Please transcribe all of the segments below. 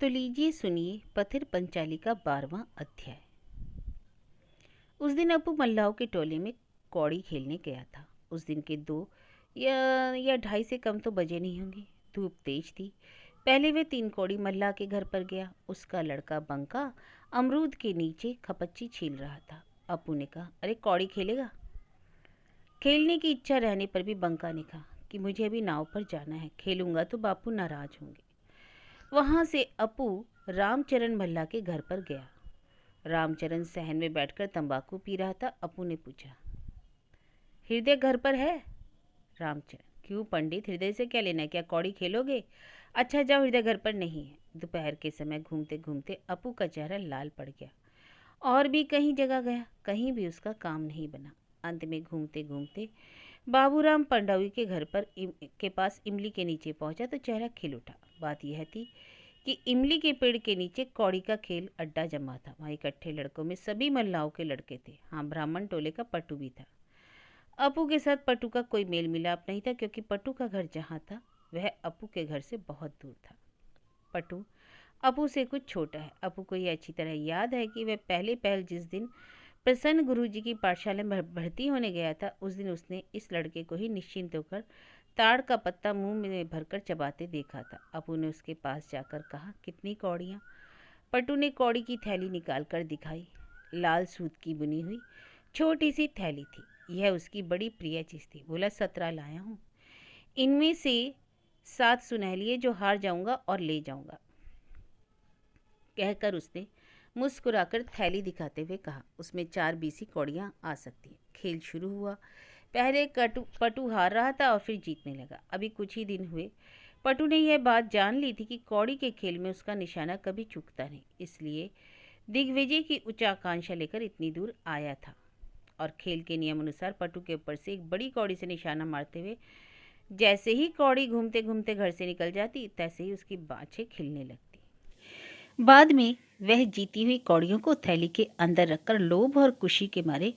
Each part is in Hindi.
तो लीजिए सुनिए पथिर पंचाली का 12वां अध्याय। उस दिन अपू मल्लाओं के टोले में कौड़ी खेलने गया था। उस दिन के 2 या 2:30 से कम तो बजे नहीं होंगे। धूप तेज थी। पहले वे 3 कौड़ी मल्लाह के घर पर गया। उसका लड़का बंका अमरूद के नीचे खपच्ची छील रहा था। अपू ने कहा, अरे कौड़ी खेलेगा? खेलने की इच्छा रहने पर भी बंका ने कहा कि मुझे अभी नाव पर जाना है, खेलूंगा तो बापू नाराज होंगे। वहां से अपू रामचरण मल्ला के घर पर गया। रामचरण सहन में बैठकर तंबाकू पी रहा था। अपू ने पूछा, हृदय घर पर है? रामचरण, क्यों पंडित, हृदय से क्या लेना है? क्या कौड़ी खेलोगे? अच्छा जाओ, हृदय घर पर नहीं है। दोपहर के समय घूमते घूमते अपू का चेहरा लाल पड़ गया। और भी कहीं जगह गया, कहीं भी उसका काम नहीं बना। अंत में घूमते घूमते बाबूराम पंडावी के घर पर के पास इमली के नीचे पहुंचा तो चेहरा खिल उठा। बात यह थी कि इमली के पेड़ के नीचे कौड़ी का खेल अड्डा जमा था। वहाँ इकट्ठे लड़कों में सभी मल्लाओं के लड़के थे। हाँ, ब्राह्मण टोले का पट्टू भी था। अपू के साथ पट्टू का कोई मेल मिलाप नहीं था, क्योंकि पट्टू का घर जहाँ था वह अपू के घर से बहुत दूर था। पट्टू अपू से कुछ छोटा है। अपू को यह अच्छी तरह याद है कि वह पहले पहल जिस दिन प्रसन्न गुरुजी की पाठशाला में भर्ती होने गया था, उस दिन उसने इस लड़के को ही निश्चिंत होकर ताड़ का पत्ता मुंह में भरकर चबाते देखा था। अपू ने उसके पास जाकर कहा, कितनी कौड़ियाँ? पट्टू ने कौड़ी की थैली निकाल कर दिखाई। लाल सूत की बुनी हुई छोटी सी थैली थी। यह उसकी बड़ी प्रिय चीज़ थी। बोला, 17 लाया हूँ। इनमें से 7 सुनहलिए जो हार जाऊंगा और ले जाऊंगा, कहकर उसने मुस्कुराकर थैली दिखाते हुए कहा। उसमें 4 बीसी कौड़ियाँ आ सकती हैं। खेल शुरू हुआ। पहले पटू हार रहा था और फिर जीतने लगा। अभी कुछ ही दिन हुए पटू ने यह बात जान ली थी कि कौड़ी के खेल में उसका निशाना कभी चूकता नहीं, इसलिए दिग्विजय की उच्चाकांक्षा लेकर इतनी दूर आया था। और खेल के नियम अनुसार पटू के ऊपर से एक बड़ी कौड़ी से निशाना मारते हुए जैसे ही कौड़ी घूमते घूमते घर से निकल जाती, तैसे ही उसकी बाछें खिलने लगती। बाद में वह जीती हुई कौड़ियों को थैली के अंदर रखकर लोभ और खुशी के मारे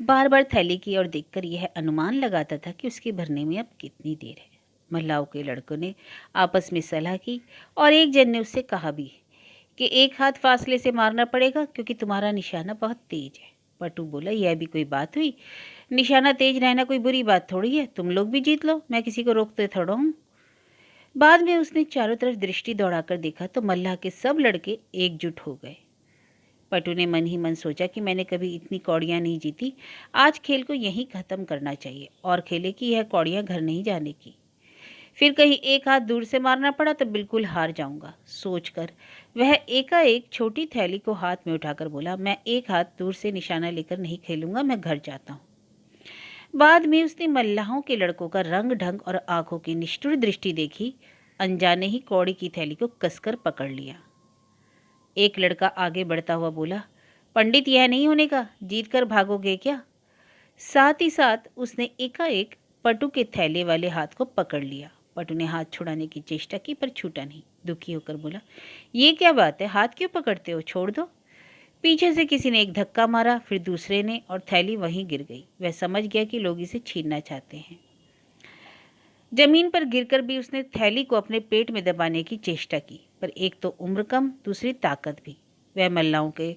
बार बार थैली की ओर देखकर यह अनुमान लगाता था कि उसके भरने में अब कितनी देर है। मल्लाओं के लड़कों ने आपस में सलाह की और एक जन ने उससे कहा भी कि एक हाथ फासले से मारना पड़ेगा, क्योंकि तुम्हारा निशाना बहुत तेज है। पट्टू बोला, यह भी कोई बात हुई? निशाना तेज रहना कोई बुरी बात थोड़ी है। तुम लोग भी जीत लो, मैं किसी को रोकते थोड़ा हूँ। बाद में उसने चारों तरफ दृष्टि दौड़ाकर देखा तो मल्लाह के सब लड़के एकजुट हो गए। पट्टू ने मन ही मन सोचा कि मैंने कभी इतनी कौड़ियाँ नहीं जीती, आज खेल को यहीं ख़त्म करना चाहिए और खेले कि यह कौड़ियाँ घर नहीं जाने की। फिर कहीं एक हाथ दूर से मारना पड़ा तो बिल्कुल हार जाऊंगा, सोचकर वह एकाएक छोटी थैली को हाथ में उठाकर बोला, मैं एक हाथ दूर से निशाना लेकर नहीं खेलूंगा, मैं घर जाता हूँ। बाद में उसने मल्लाहों के लड़कों का रंग ढंग और आंखों की निष्ठुर दृष्टि देखी। अनजाने ही कौड़ी की थैली को कसकर पकड़ लिया। एक लड़का आगे बढ़ता हुआ बोला, पंडित, यह नहीं होने का, जीत कर भागोगे क्या? साथ ही साथ उसने एकाएक पट्टू के थैले वाले हाथ को पकड़ लिया। पट्टू ने हाथ छुड़ाने की चेष्टा की पर छूटा नहीं। दुखी होकर बोला, ये क्या बात है, हाथ क्यों पकड़ते हो, छोड़ दो। पीछे से किसी ने एक धक्का मारा, फिर दूसरे ने, और थैली वहीं गिर गई। वह समझ गया कि लोग इसे छीनना चाहते हैं। जमीन पर गिरकर भी उसने थैली को अपने पेट में दबाने की चेष्टा की, पर एक तो उम्र कम, दूसरी ताकत भी। वह मल्लाओं के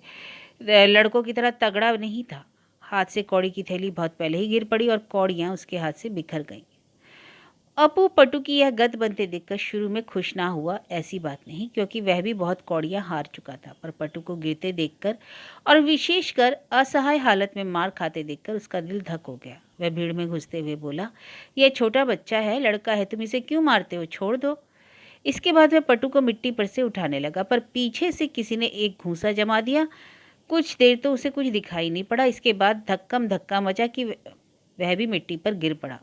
लड़कों की तरह तगड़ा नहीं था। हाथ से कौड़ी की थैली बहुत पहले ही गिर पड़ी और कौड़ियाँ उसके हाथ से बिखर गईं। अपू पट्टू की यह गत बनते देखकर शुरू में खुश ना हुआ, ऐसी बात नहीं, क्योंकि वह भी बहुत कौड़ियाँ हार चुका था। पर पट्टू को गिरते देखकर और विशेषकर असहाय हालत में मार खाते देखकर उसका दिल धक हो गया। वह भीड़ में घुसते हुए बोला, यह छोटा बच्चा है, लड़का है, तुम इसे क्यों मारते हो, छोड़ दो। इसके बाद वह पट्टू को मिट्टी पर से उठाने लगा, पर पीछे से किसी ने एक घूंसा जमा दिया। कुछ देर तो उसे कुछ दिखाई नहीं पड़ा। इसके बाद धक्कम धक्का मचा कि वह भी मिट्टी पर गिर पड़ा।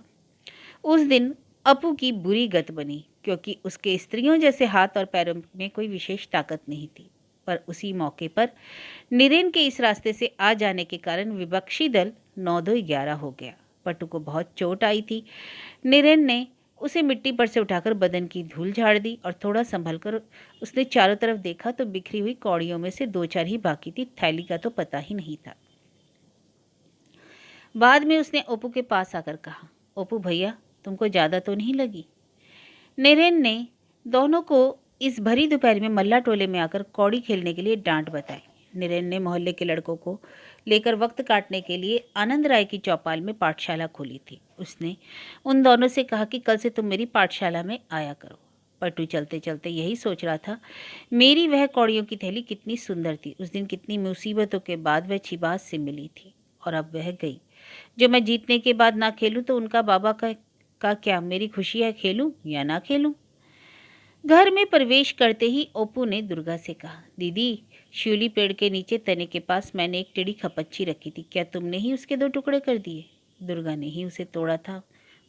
उस दिन अपू की बुरी गत बनी, क्योंकि उसके स्त्रियों जैसे हाथ और पैरों में कोई विशेष ताकत नहीं थी। पर उसी मौके पर नीरेन के इस रास्ते से आ जाने के कारण विपक्षी दल 9-2-11 हो गया। पट्टू को बहुत चोट आई थी। नीरेन ने उसे मिट्टी पर से उठाकर बदन की धूल झाड़ दी और थोड़ा संभलकर उसने चारों तरफ देखा तो बिखरी हुई कौड़ियों में से 2-4 ही बाकी थी। थैली का तो पता ही नहीं था। बाद में उसने ओपू के पास आकर कहा, ओपू भैया, तुमको ज़्यादा तो नहीं लगी? नीरेन ने दोनों को इस भरी दोपहर में मल्ला टोले में आकर कौड़ी खेलने के लिए डांट बताई। नीरेन ने मोहल्ले के लड़कों को लेकर वक्त काटने के लिए आनंद राय की चौपाल में पाठशाला खोली थी। उसने उन दोनों से कहा कि कल से तुम मेरी पाठशाला में आया करो। पट्टू चलते चलते यही सोच रहा था, मेरी वह कौड़ियों की थैली कितनी सुंदर थी। उस दिन कितनी मुसीबतों के बाद वह छिबाज से मिली थी और अब वह गई। जो मैं जीतने के बाद ना खेलूं तो उनका बाबा का क्या, मेरी खुशी है खेलूं या ना खेलूं। घर में प्रवेश करते ही ओपू ने दुर्गा से कहा, दीदी, शिवली पेड़ के नीचे तने के पास मैंने एक टेढ़ी खपच्ची रखी थी, क्या तुमने ही उसके 2 टुकड़े कर दिए? दुर्गा ने ही उसे तोड़ा था।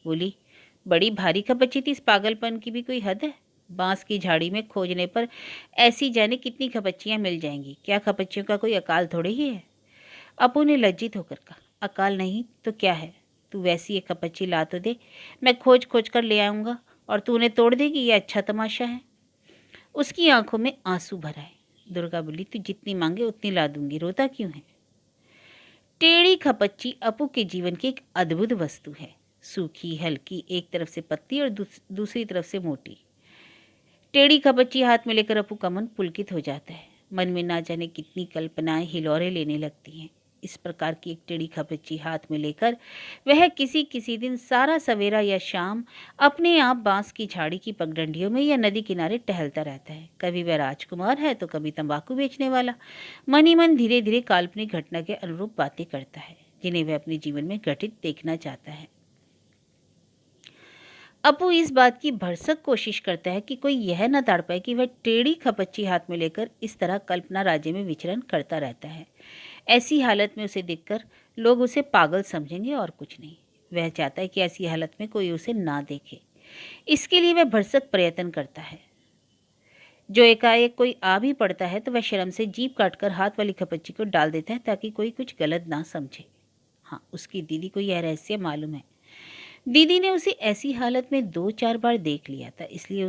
बोली, बड़ी भारी खपच्ची थी, इस पागलपन की भी कोई हद है? बांस की झाड़ी में खोजने पर ऐसी जाने कितनी खपच्चियां मिल जाएंगी, क्या खपच्चियों का कोई अकाल थोड़े ही है? अपू ने लज्जित होकर कहा, अकाल नहीं तो क्या है? तू वैसी एक खपच्ची ला तो दे, मैं खोज खोज कर ले आऊँगा और तू उन्हें तोड़ देगी, ये अच्छा तमाशा है। उसकी आंखों में आंसू भर आए। दुर्गा बोली, तू जितनी मांगे उतनी ला दूंगी, रोता क्यों है? टेढ़ी खपच्ची अपू के जीवन की एक अद्भुत वस्तु है। सूखी, हल्की, एक तरफ से पतली और दूसरी तरफ से मोटी। टेढ़ी खपच्ची हाथ में लेकर अपू का मन पुलकित हो जाता है। मन में ना जाने कितनी कल्पनाएं हिलोरे लेने लगती हैं। इस प्रकार की एक टेढ़ी खपच्ची हाथ में लेकर वह किसी किसी दिन सारा सवेरा या शाम अपने आप बांस की झाड़ी की पगडंडियों में या नदी किनारे टहलता रहता है। कभी वह राजकुमार है तो कभी तंबाकू बेचने वाला। मन ही मन धीरे धीरे काल्पनिक घटना के अनुरूप बातें करता है, जिन्हें वह अपने जीवन में घटित देखना चाहता है। अपू इस बात की भरसक कोशिश करता है कि कोई यह न ताड़ पाए कि वह टेढ़ी खपच्ची हाथ में लेकर इस तरह कल्पना राज्य में विचरण करता रहता है। ऐसी हालत में उसे देखकर लोग उसे पागल समझेंगे और कुछ नहीं। वह चाहता है कि ऐसी हालत में कोई उसे ना देखे। इसके लिए वह भरसक प्रयत्न करता है। जो एकाएक कोई आ भी पड़ता है तो वह शर्म से जीभ काटकर हाथ वाली खपच्ची को डाल देता है ताकि कोई कुछ गलत ना समझे। हाँ, उसकी दीदी को यह रहस्य मालूम है। दीदी ने उसे ऐसी हालत में 2-4 बार देख लिया था, इसलिए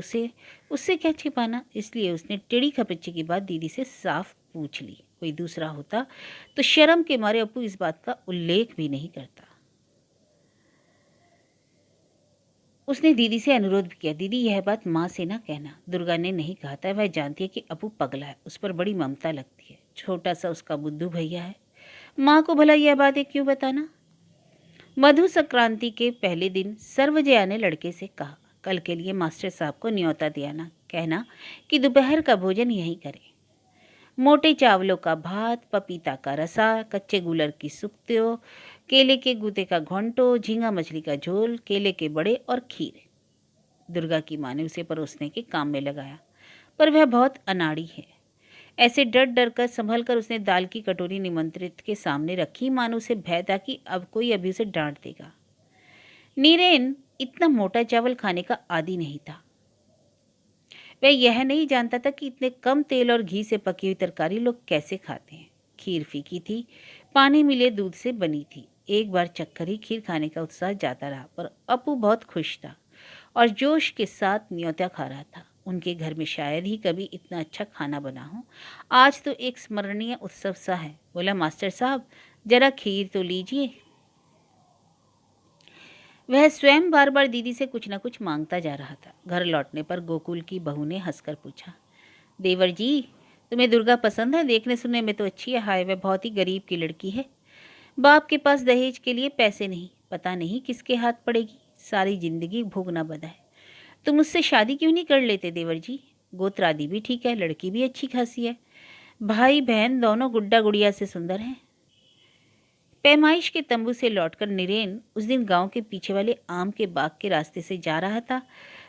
उससे क्या छिपाना। इसलिए उसने टेढ़ी खपच्ची की बात दीदी से साफ पूछ ली। कोई दूसरा होता तो शर्म के मारे अपू इस बात का उल्लेख भी नहीं करता। उसने दीदी से अनुरोध भी किया, दीदी यह बात माँ से ना कहना। दुर्गा ने नहीं कहा था, वह जानती है कि अपू पगला है, उस पर बड़ी ममता लगती है। छोटा सा उसका बुद्धू भैया है, माँ को भला यह बातें क्यों बताना। मधु संक्रांति के पहले दिन सर्वजया ने लड़के से कहा, कल के लिए मास्टर साहब को न्योता दियाना, कहना कि दोपहर का भोजन यहीं करें। मोटे चावलों का भात, पपीता का रसा, कच्चे गूलर की सुक्तियों, केले के गूदे का घोंटो, झींगा मछली का झोल, केले के बड़े और खीर। दुर्गा की माँ ने उसे परोसने के काम में लगाया, पर वह बहुत अनाड़ी है। ऐसे डर डर कर संभल कर उसने दाल की कटोरी निमंत्रित के सामने रखी, मानो उसे भय था कि अब कोई अभी उसे डांट देगा। नीरेन इतना मोटा चावल खाने का आदी नहीं था। वह यह नहीं जानता था कि इतने कम तेल और घी से पकी हुई तरकारी लोग कैसे खाते हैं। खीर फीकी थी, पानी मिले दूध से बनी थी। एक बार चक्कर ही खीर खाने का उत्साह जाता रहा, पर अपू बहुत खुश था और जोश के साथ न्योता खा रहा था। उनके घर में शायद ही कभी इतना अच्छा खाना बना हो। आज तो एक स्मरणीय उत्सव सा है। बोला, मास्टर साहब जरा खीर तो लीजिए। वह स्वयं बार बार दीदी से कुछ न कुछ मांगता जा रहा था। घर लौटने पर गोकुल की बहू ने हंसकर पूछा, देवर जी तुम्हें दुर्गा पसंद है? देखने सुनने में तो अच्छी है। हाय, वह बहुत ही गरीब की लड़की है। बाप के पास दहेज के लिए पैसे नहीं, पता नहीं किसके हाथ पड़ेगी। सारी जिंदगी भोगना बदा है। तुम मुझसे शादी क्यों नहीं कर लेते देवर जी? गोत्र आदि भी ठीक है, लड़की भी अच्छी खासी है, भाई बहन दोनों गुड्डा गुड़िया से सुंदर हैं। पैमाइश के तंबू से लौटकर नीरेन उस दिन गांव के पीछे वाले आम के बाग के रास्ते से जा रहा था।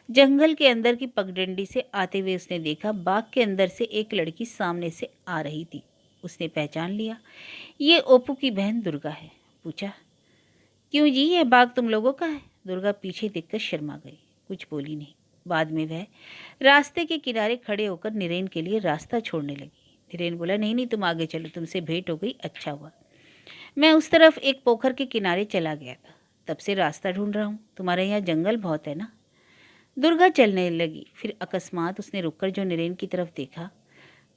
जंगल के अंदर की पगडंडी से आते हुए उसने देखा बाग के अंदर से एक लड़की सामने से आ रही थी। उसने पहचान लिया, ये ओपू की बहन दुर्गा है। पूछा, क्यों जी, यह बाग तुम लोगों का है? दुर्गा पीछे देखकर शर्मा गई, कुछ बोली नहीं। बाद में वह रास्ते के किनारे खड़े होकर नीरेन के लिए रास्ता छोड़ने लगी। नीरेन बोला, नहीं नहीं, तुम आगे चलो, तुमसे भेंट हो गई, अच्छा हुआ। मैं उस तरफ एक पोखर के किनारे चला गया था, तब से रास्ता ढूंढ रहा हूँ। तुम्हारे यहाँ जंगल बहुत है ना? दुर्गा चलने लगी। फिर अकस्मात उसने रुककर जो नीरेन की तरफ देखा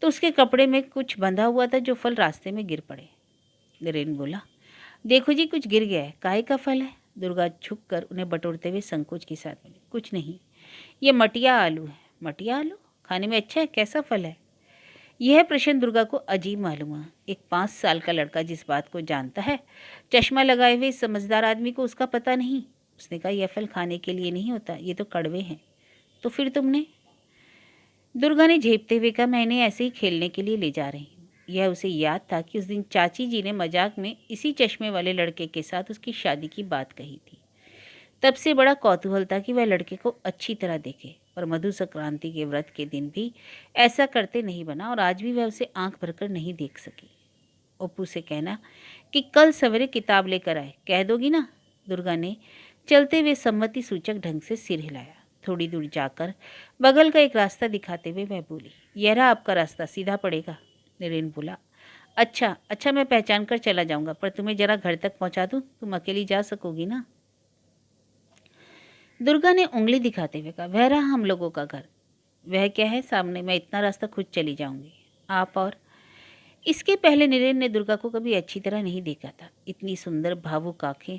तो उसके कपड़े में कुछ बंधा हुआ था, जो फल रास्ते में गिर पड़े। नीरेन बोला, देखो जी, कुछ गिर गया है, काहे का फल है? दुर्गा झुककर उन्हें बटोरते हुए संकोच के साथ बोली, कुछ नहीं, ये मटिया आलू है। मटिया आलू? खाने में अच्छा है? कैसा फल है? यह प्रश्न दुर्गा को अजीब मालूम हुआ। एक 5 साल का लड़का जिस बात को जानता है, चश्मा लगाए हुए इस समझदार आदमी को उसका पता नहीं। उसने कहा, यह फल खाने के लिए नहीं होता, ये तो कड़वे हैं। तो फिर तुमने? दुर्गा ने झेपते हुए कहा, मैं इन्हें ऐसे ही खेलने के लिए ले जा रही हूँ। यह उसे याद था कि उस दिन चाची जी ने मजाक में इसी चश्मे वाले लड़के के साथ उसकी शादी की बात कही थी। तब से बड़ा कौतूहल था कि वह लड़के को अच्छी तरह देखे, और मधु संक्रांति के व्रत के दिन भी ऐसा करते नहीं बना, और आज भी वह उसे आंख भरकर नहीं देख सकी। अप्पू से कहना कि कल सवेरे किताब लेकर आए, कह दोगी ना? दुर्गा ने चलते हुए सम्मति सूचक ढंग से सिर हिलाया। थोड़ी दूर जाकर बगल का एक रास्ता दिखाते हुए वह बोली, यह रहा आपका रास्ता, सीधा पड़ेगा। नरेन बोला, अच्छा अच्छा, मैं पहचान कर चला जाऊंगा, पर तुम्हें जरा घर तक पहुंचा दूं? तुम अकेली जा सकोगी ना? दुर्गा ने उंगली दिखाते हुए कहा, वह रहा हम लोगों का घर। वह क्या है सामने, मैं इतना रास्ता खुद चली जाऊंगी। आप और? इसके पहले नीरेन ने दुर्गा को कभी अच्छी तरह नहीं देखा था। इतनी सुंदर भावुक आंखें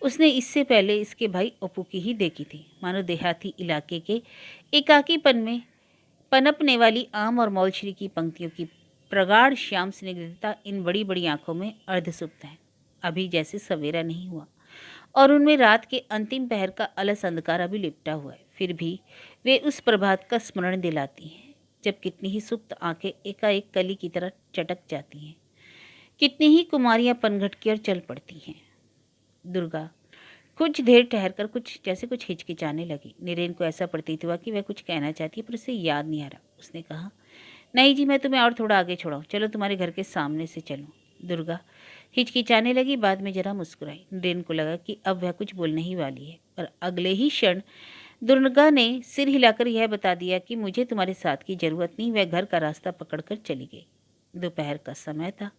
उसने इससे पहले इसके भाई अप्पू की ही देखी थी। मानो देहाती इलाके के एकाकीपन में पनपने वाली आम और मौलश्री की पंक्तियों की प्रगाढ़ श्याम स्निग्धता इन बड़ी बड़ी आंखों में अर्धसुप्त है। अभी जैसे सवेरा नहीं हुआ और उनमें रात के अंतिम पहर का अलस अंधकार अभी लिपटा हुआ है, फिर भी वे उस प्रभात का स्मरण दिलाती हैं जब कितनी ही सुप्त आंखें एकाएक कली की तरह चटक जाती हैं, कितनी ही कुमारियां पनघट की और चल पड़ती हैं। दुर्गा कुछ देर ठहरकर कुछ हिचकिचाने लगी। नीरेन को ऐसा प्रतीत हुआ कि वह कुछ कहना चाहती है, पर उसे याद नहीं आ रहा। उसने कहा, नहीं जी, मैं तुम्हें और थोड़ा आगे छोड़ाऊँ, चलो तुम्हारे घर के सामने से चलो। दुर्गा हिचकिचाने लगी, बाद में जरा मुस्कुराई। नीरेन को लगा कि अब वह कुछ बोलने ही वाली है, पर अगले ही क्षण दुर्गा ने सिर हिलाकर यह बता दिया कि मुझे तुम्हारे साथ की जरूरत नहीं। वह घर का रास्ता पकड़कर चली गई। दोपहर का समय था।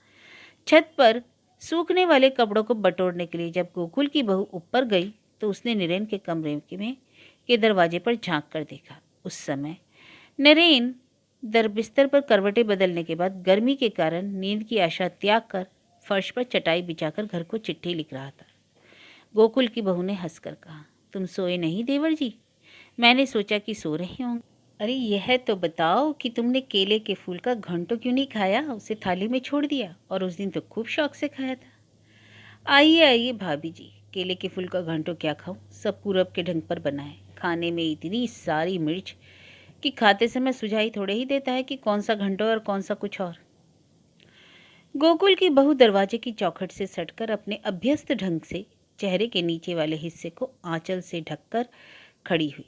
छत पर सूखने वाले कपड़ों को बटोरने के लिए जब गोकुल की बहू ऊपर गई तो उसने नरेन के कमरे के दरवाजे पर झांक कर देखा। उस समय नरेन बिस्तर पर करवटें बदलने के बाद गर्मी के कारण नींद की आशा त्याग कर फर्श पर चटाई बिछाकर घर को चिट्ठी लिख रहा था। गोकुल की बहू ने हंसकर कहा, तुम सोए नहीं देवर जी? मैंने सोचा कि सो रही होंगे। अरे यह तो बताओ कि तुमने केले के फूल का घंटो क्यों नहीं खाया? उसे थाली में छोड़ दिया, और उस दिन तो खूब शौक से खाया था। आइए आइए भाभी जी, केले के फूल का घंटो क्या खाऊं? सब पूरब के ढंग पर बना है। खाने में इतनी सारी मिर्च कि खाते समय सुझाई थोड़े ही देता है कि कौन सा घंटो और कौन सा कुछ और। गोकुल की बहू दरवाजे की चौखट से सटकर अपने अभ्यस्त ढंग से चेहरे के नीचे वाले हिस्से को आंचल से ढककर खड़ी हुई।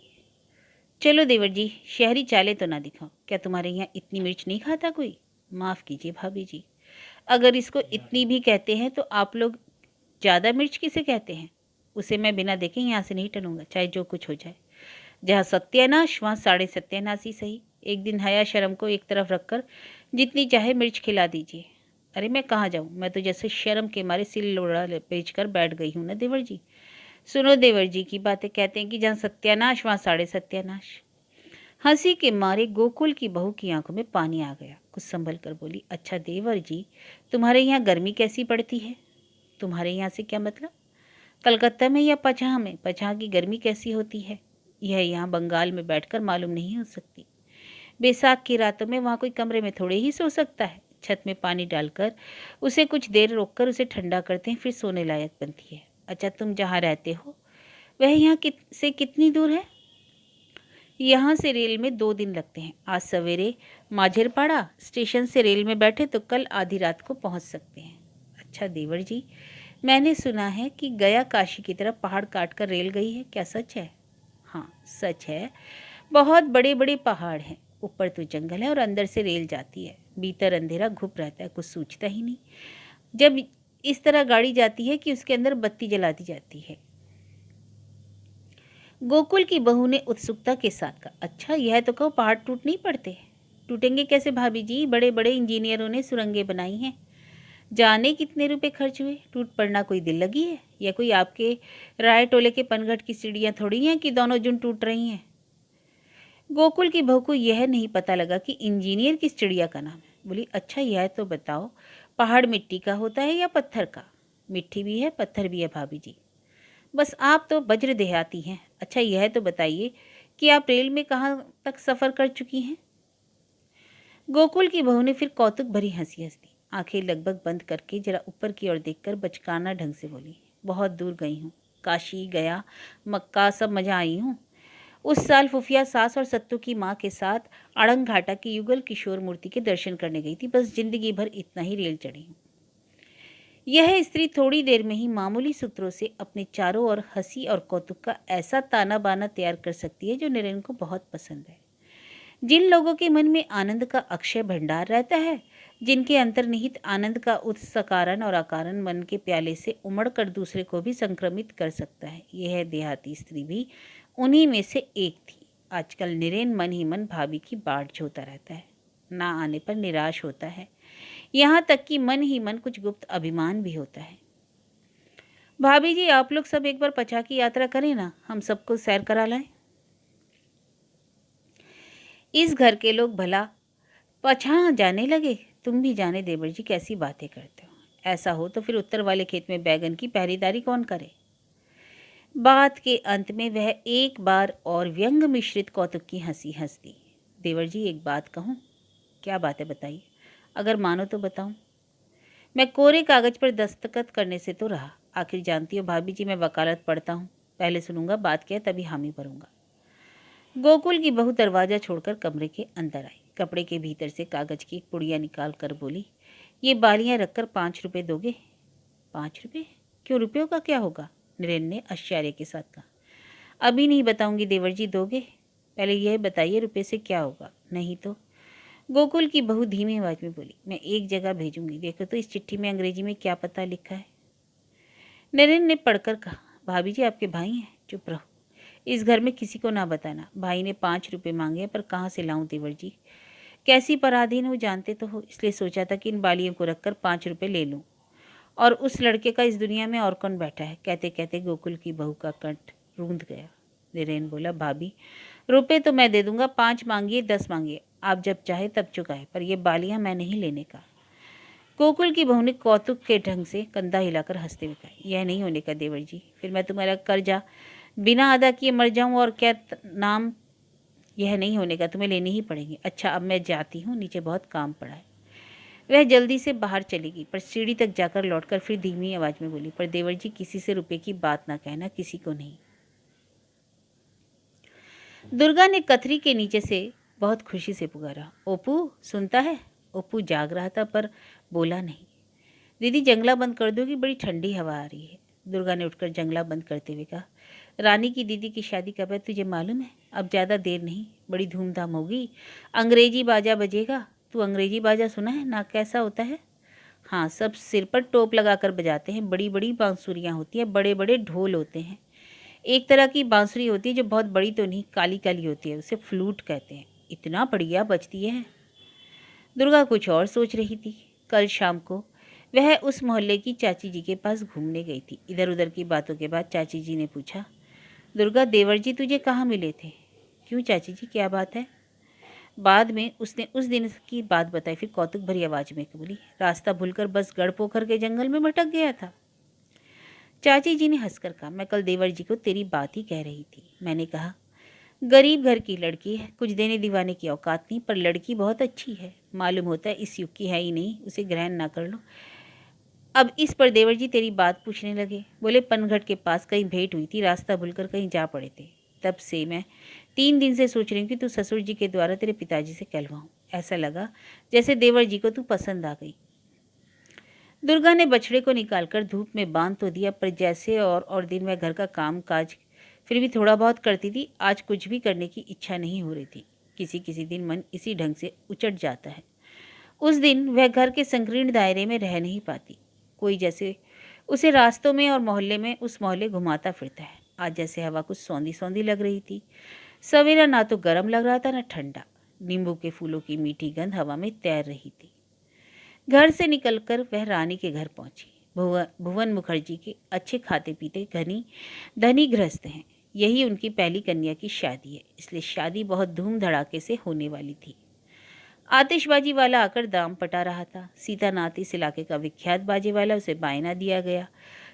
चलो देवर जी, शहरी चाले तो ना दिखाओ। क्या तुम्हारे यहाँ इतनी मिर्च नहीं खाता कोई? माफ़ कीजिए भाभी जी, अगर इसको इतनी भी कहते हैं तो आप लोग ज़्यादा मिर्च किसे कहते हैं? उसे मैं बिना देखे यहाँ से नहीं टलूंगा, चाहे जो कुछ हो जाए। जहाँ सत्यानाश वहाँ साढ़े सत्यानाश ही सही। एक दिन हया शर्म को एक तरफ रखकर जितनी चाहे मिर्च खिला दीजिए। अरे मैं कहाँ जाऊँ, मैं तो जैसे शर्म के मारे सिल लोड़ा बेच कर बैठ गई हूँ ना देवर जी। सुनो देवर जी की बातें, कहते हैं कि जहाँ सत्यानाश वहाँ साढ़े सत्यानाश। हंसी के मारे गोकुल की बहू की आंखों में पानी आ गया। कुछ संभल कर बोली, अच्छा देवर जी, तुम्हारे यहाँ गर्मी कैसी पड़ती है? तुम्हारे यहाँ से क्या मतलब? कलकत्ता में या पछाह में? पछाह की गर्मी कैसी होती है यह यहाँ बंगाल में बैठकर मालूम नहीं हो सकती। बैसाख की रातों में वहाँ कोई कमरे में थोड़े ही सो सकता है। छत में पानी डालकर उसे कुछ देर रोककर उसे ठंडा करते हैं, फिर सोने लायक बनती है। अच्छा, तुम जहाँ रहते हो वह यहाँ से कितनी दूर है? यहाँ से रेल में 2 दिन लगते हैं। आज सवेरे माझेरपाड़ा स्टेशन से रेल में बैठे तो कल आधी रात को पहुँच सकते हैं। अच्छा देवर जी, मैंने सुना है कि गया काशी की तरफ पहाड़ काट कर रेल गई है, क्या सच है? हाँ सच है, बहुत बड़े बड़े पहाड़ हैं। ऊपर तो जंगल है और अंदर से रेल जाती है। भीतर अंधेरा घुप रहता है, कुछ सूझता ही नहीं। जब इस तरह गाड़ी जाती है कि उसके अंदर बत्ती जला दी जाती है। गोकुल की बहू ने उत्सुकता के साथ कहा, अच्छा यह तो कहो, पहाड़ टूट नहीं पड़ते? टूटेंगे कैसे भाभी जी, बड़े बड़े इंजीनियरों ने सुरंगें बनाई हैं। जाने कितने रुपए खर्च हुए? टूट पड़ना कोई दिल लगी है? या कोई आपके राय टोले के पनघट की सीढ़ियाँ थोड़ी हैं कि दोनों जुन टूट रही हैं। गोकुल की बहू को यह नहीं पता लगा कि इंजीनियर किस चिड़िया का नाम है। बोली, अच्छा यह तो बताओ, पहाड़ मिट्टी का होता है या पत्थर का? मिट्टी भी है पत्थर भी है भाभी जी, बस आप तो वज्र देहाती हैं। अच्छा यह तो बताइए कि आप रेल में कहाँ तक सफ़र कर चुकी हैं? गोकुल की बहू ने फिर कौतुक भरी हंसी हंस दी। आंखें लगभग बंद करके जरा ऊपर की ओर देखकर बचकाना ढंग से बोली, बहुत दूर गई हूँ, काशी, गया, मक्का, सब मजा आई हूँ। उस साल फुफिया सास और सत्तू की माँ के साथ अड़ंग घाटा की युगल किशोर मूर्ति के दर्शन करने गई थी। बस जिंदगी भर इतना ही रेल चढ़ी हूँ। यह स्त्री थोड़ी देर में ही मामूली सूत्रों से अपने चारों ओर हंसी और कौतुक का ऐसा ताना बाना तैयार कर सकती है जो नरेन को बहुत पसंद है। जिन लोगों के मन में आनंद का अक्षय भंडार रहता है, जिनके अंतर्निहित आनंद का उत्स सकारण और अकारण मन के प्याले से उमड़ कर दूसरे को भी संक्रमित कर सकता है, यह देहाती स्त्री भी उन्हीं में से एक थी। आजकल निरेन मन ही मन भाभी की बाट जोता रहता है, ना आने पर निराश होता है, यहाँ तक कि मन ही मन कुछ गुप्त अभिमान भी होता है। भाभी जी, आप लोग सब एक बार पचा की यात्रा करें ना, हम सबको सैर करा लाएं। इस घर के लोग भला पछा जाने लगे। तुम भी जाने देवर जी, कैसी बातें करते हो। ऐसा हो तो फिर उत्तर वाले खेत में बैगन की पहरेदारी कौन करे। बात के अंत में वह एक बार और व्यंग मिश्रित कौतुक की हंसी हंस दी। देवर जी, एक बात कहूँ। क्या बात है, बताइए। अगर मानो तो बताऊं। मैं कोरे कागज पर दस्तखत करने से तो रहा। आखिर जानती हो भाभी जी, मैं वकालत पढ़ता हूँ। पहले सुनूंगा बात क्या है, तभी हामी भरूंगा। गोकुल की बहू दरवाजा छोड़कर कमरे के अंदर आई। कपड़े के भीतर से कागज की एक पुड़िया निकाल कर बोली, ये बालियां रखकर 5 रुपये दोगे। 5 रुपये? क्यों, रुपयों का क्या होगा? नरेन ने आश्चर्य के साथ कहा। अभी नहीं बताऊंगी देवर जी, दोगे? पहले यह बताइए रुपये से क्या होगा। नहीं तो। गोकुल की बहू धीमी आवाज में बोली, मैं एक जगह भेजूंगी, देखो तो इस चिट्ठी में अंग्रेजी में क्या पता लिखा है। नरेन ने पढ़कर कहा, भाभी जी आपके भाई हैं, चुप रहो। इस घर में किसी को ना बताना। भाई ने 5 रुपये मांगे हैं, पर कहाँ से लाऊं देवर जी। कैसी पराधीन हो जानते तो हो, इसलिए सोचा था कि इन बालियों को रखकर 5 रुपये ले लूं। और उस लड़के का इस दुनिया में और कौन बैठा है। कहते कहते गोकुल की बहू का कंठ रूंध गया। नरेन बोला, भाभी रुपये तो मैं दे दूंगा, 5 मांगिए 10 मांगिए, आप जब चाहे तब चुकाए, पर ये बालियां मैं नहीं लेने का। गोकुल की बहू ने कौतुक के ढंग से कंधा हिलाकर हंसते हुए कहा, यह नहीं होने का देवर जी। फिर मैं तुम्हारा कर्जा बिना अदा किए मर जाऊं और क्या नाम। यह नहीं होने का, तुम्हें लेनी ही पड़ेगी। अच्छा, अब मैं जाती हूँ, नीचे बहुत काम पड़ा है। वह जल्दी से बाहर चली गई, पर सीढ़ी तक जाकर लौटकर फिर धीमी आवाज में बोली, पर देवर जी किसी से रुपए की बात ना कहना, किसी को नहीं। दुर्गा ने कथरी के नीचे से बहुत खुशी से पुकारा, ओपू सुनता है। ओपू जाग रहा था पर बोला नहीं। दीदी जंगला बंद कर दोगी, बड़ी ठंडी हवा आ रही है। दुर्गा ने उठकर जंगला बंद करते हुए कहा, रानी की दीदी की शादी कब है तुझे मालूम है? अब ज़्यादा देर नहीं, बड़ी धूमधाम होगी। अंग्रेजी बाजा बजेगा। तू अंग्रेजी बाजा सुना है ना, कैसा होता है? हाँ, सब सिर पर टोप लगाकर बजाते हैं। बड़ी बड़ी बांसुरियाँ होती हैं, बड़े बड़े ढोल होते हैं। एक तरह की बांसुरी होती है जो बहुत बड़ी तो नहीं, काली काली होती है, उसे फ्लूट कहते हैं। इतना बढ़िया बजती है। दुर्गा कुछ और सोच रही थी। कल शाम को वह उस मोहल्ले की चाची जी के पास घूमने गई थी। इधर उधर की बातों के बाद चाची जी ने पूछा, दुर्गा देवर जी तुझे कहाँ मिले थे? क्यों चाची जी, क्या बात है? बाद में उसने उस दिन की बात बताई। फिर कौतुक भरी आवाज में बोली, रास्ता भूलकर बस गढ़पोखर के जंगल में भटक गया था। चाची जी ने हंसकर कहा, मैं कल देवर जी को तेरी बात ही कह रही थी। मैंने कहा, गरीब घर की लड़की है, कुछ देने दिवाने की औकात नहीं, पर लड़की बहुत अच्छी है। मालूम होता है इस युग की है ही नहीं, उसे ग्रहण ना कर लो। अब इस पर देवर जी तेरी बात पूछने लगे। बोले, पनघट के पास कहीं भेंट हुई थी, रास्ता भूलकर कहीं जा पड़े थे। तब से मैं 3 दिन से सोच रही हूँ कि तू ससुर जी के द्वारा तेरे पिताजी से कहलवाऊँ। ऐसा लगा जैसे देवर जी को तू पसंद आ गई। दुर्गा ने बछड़े को निकालकर धूप में बांध तो दिया, पर जैसे और दिन वह घर का काम काज फिर भी थोड़ा बहुत करती थी, आज कुछ भी करने की इच्छा नहीं हो रही थी। किसी किसी दिन मन इसी ढंग से उचट जाता है। उस दिन वह घर के संकीर्ण दायरे में रह नहीं पाती। कोई जैसे उसे रास्तों में और मोहल्ले में उस मोहल्ले घुमाता फिरता है। आज जैसे हवा कुछ सौंधी सौंधी लग रही थी। सवेरा ना तो गर्म लग रहा था ना ठंडा। नींबू के फूलों की मीठी गंध हवा में तैर रही थी। घर से निकलकर वह रानी के घर पहुंची। भुवन मुखर्जी के अच्छे खाते पीते धनी गृहस्थ हैं। यही उनकी पहली कन्या की शादी है, इसलिए शादी बहुत धूम धड़ाके से होने वाली थी। आतिशबाजी वाला आकर दाम पटा रहा था। सीतानाथ इस इलाके का विख्यात बाजे वाला, उसे बायना दिया गया।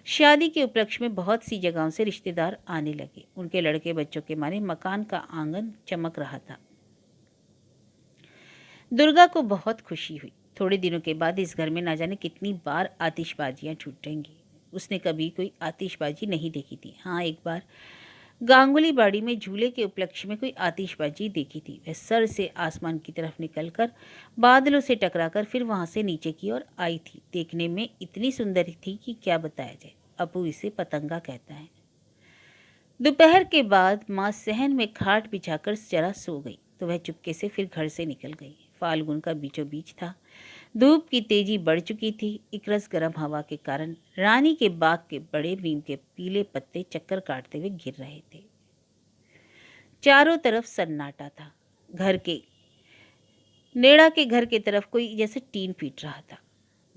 शादी के उपलक्ष्य में बहुत सी जगहों से रिश्तेदार आने लगे। उनके लड़के बच्चों के मारे मकान का आंगन चमक रहा था। दुर्गा को बहुत खुशी हुई। थोड़े दिनों के बाद इस घर में ना जाने कितनी बार आतिशबाजियां छूटेंगी। उसने कभी कोई आतिशबाजी नहीं देखी थी। हाँ, एक बार गांगुली बाड़ी में झूले के उपलक्ष्य में कोई आतिशबाजी देखी थी। वह सर से आसमान की तरफ निकलकर बादलों से टकराकर फिर वहां से नीचे की ओर आई थी। देखने में इतनी सुंदर थी कि क्या बताया जाए। अपू इसे पतंगा कहता है। दोपहर के बाद माँ सहन में खाट बिछाकर जरा सो गई तो वह चुपके से फिर घर से निकल गई। फाल्गुन का बीचों बीच था। धूप की तेजी बढ़ चुकी थी। इकरस गर्म हवा के कारण रानी के बाग के बड़े नीम के पीले पत्ते चक्कर काटते हुए गिर रहे थे। चारों तरफ सन्नाटा था। घर के नेड़ा के घर की तरफ कोई जैसे टीन पीट रहा था।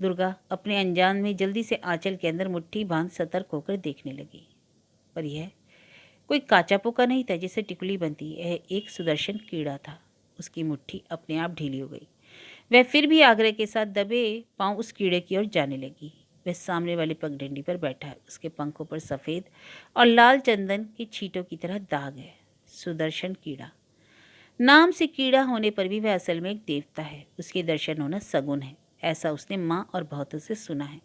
दुर्गा अपने अनजान में जल्दी से आंचल के अंदर मुट्ठी बांध सतर्क होकर देखने लगी, पर यह कोई काचा पोका नहीं था जिसे टिकुली बनती। यह एक सुदर्शन कीड़ा था। उसकी मुट्ठी अपने आप ढीली हो गई। वह फिर भी आग्रह के साथ दबे पांव उस कीड़े की ओर जाने लगी। वह सामने वाली पगडंडी पर बैठा है। उसके पंखों पर सफ़ेद और लाल चंदन की छींटों की तरह दाग है। सुदर्शन कीड़ा नाम से कीड़ा होने पर भी वह असल में एक देवता है। उसके दर्शन होना सगुन है, ऐसा उसने माँ और बहुतों से सुना है।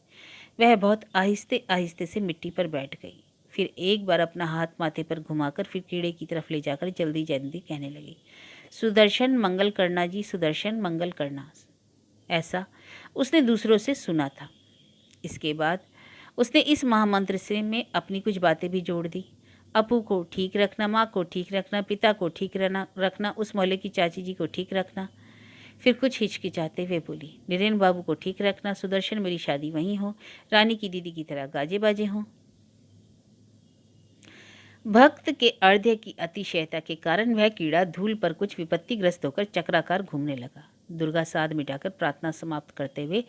वह बहुत आहिस्ते आहिस्ते से मिट्टी पर बैठ गई। फिर एक बार अपना हाथ माथे पर घुमाकर फिर कीड़े की तरफ ले जाकर जल्दी जल्दी कहने लगी, सुदर्शन मंगल करना जी, सुदर्शन मंगल करना। ऐसा उसने दूसरों से सुना था। इसके बाद उसने इस महामंत्र से में अपनी कुछ बातें भी जोड़ दी। अपू को ठीक रखना, माँ को ठीक रखना, पिता को ठीक रखना, उस मोहल्ले की चाची जी को ठीक रखना। फिर कुछ हिचकिचाते हुए बोली, नीरेन बाबू को ठीक रखना, सुदर्शन मेरी शादी वहीं हो, रानी की दीदी की तरह गाजे बाजे हों। भक्त के अर्ध्य की अतिशयता के कारण वह कीड़ा धूल पर कुछ विपत्तिग्रस्त होकर चक्राकार घूमने लगा। दुर्गा साध मिटाकर प्रार्थना समाप्त करते हुए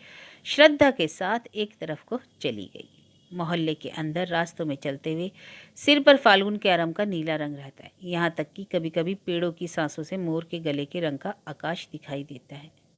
श्रद्धा के साथ एक तरफ को चली गई। मोहल्ले के अंदर रास्तों में चलते हुए सिर पर फाल्गुन के आरंभ का नीला रंग रहता है। यहाँ तक कि कभी कभी पेड़ों की सांसों से मोर के गले के रंग का आकाश दिखाई देता है।